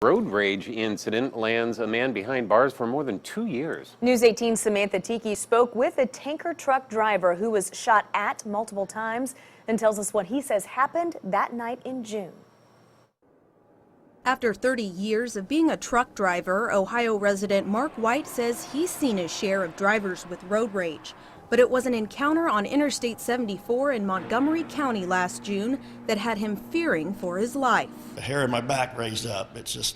Road rage incident lands a man behind bars for more than 2 years. News 18's Samantha Tiki spoke with a tanker truck driver who was shot at multiple times and tells us what he says happened that night in June. After 30 years of being a truck driver, Ohio resident Mark White says he's seen his share of drivers with road rage. But it was an encounter on Interstate 74 in Montgomery County last June that had him fearing for his life. The hair in my back raised up. It's just,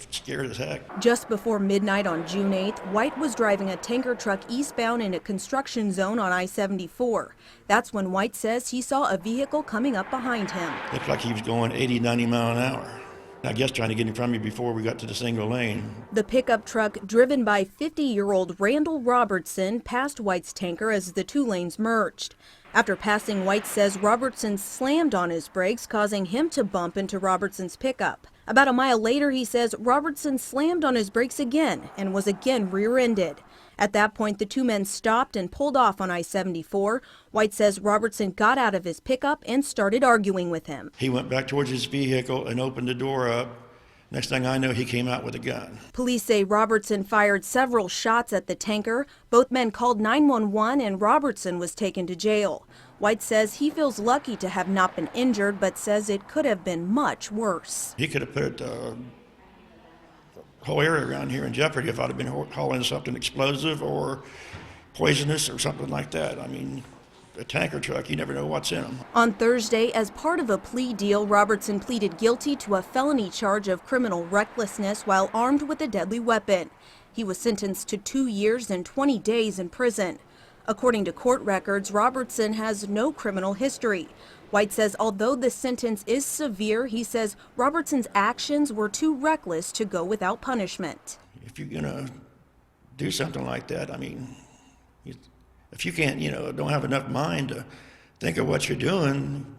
scared as heck. Just before midnight on June 8th, White was driving a tanker truck eastbound in a construction zone on I-74. That's when White says he saw a vehicle coming up behind him. Looked like he was going 80, 90 miles an hour. I guess trying to get in front of me before we got to the single lane. The pickup truck, driven by 50-year-old Randall Robertson, passed White's tanker as the two lanes merged. After passing, White says Robertson slammed on his brakes, causing him to bump into Robertson's pickup. About a mile later, he says Robertson slammed on his brakes again and was again rear-ended. At that point, the two men stopped and pulled off on I-74. White says Robertson got out of his pickup and started arguing with him. He went back towards his vehicle and opened the door up. Next thing I know, he came out with a gun. Police say Robertson fired several shots at the tanker. Both men called 911 and Robertson was taken to jail. White says he feels lucky to have not been injured, but says it could have been much worse. He could have put the whole area around here in jeopardy if I'd have been hauling something explosive or poisonous or something like that. I mean, a tanker truck, you never know what's in them. On Thursday, as part of a plea deal, Robertson pleaded guilty to a felony charge of criminal recklessness while armed with a deadly weapon. He was sentenced to 2 years and 20 days in prison. According to court records, Robertson has no criminal history. White says although the sentence is severe, he says Robertson's actions were too reckless to go without punishment. If you're gonna do something like that, I mean, if you can't, don't have enough mind to think of what you're doing,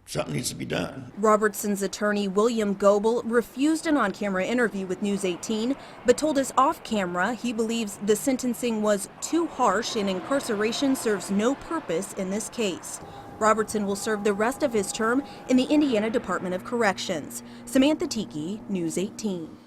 something needs to be done. Robertson's attorney, William Goebel, refused an on-camera interview with News 18, but told us off-camera he believes the sentencing was too harsh and incarceration serves no purpose in this case. Robertson will serve the rest of his term in the Indiana Department of Corrections. Samantha Tiki, News 18.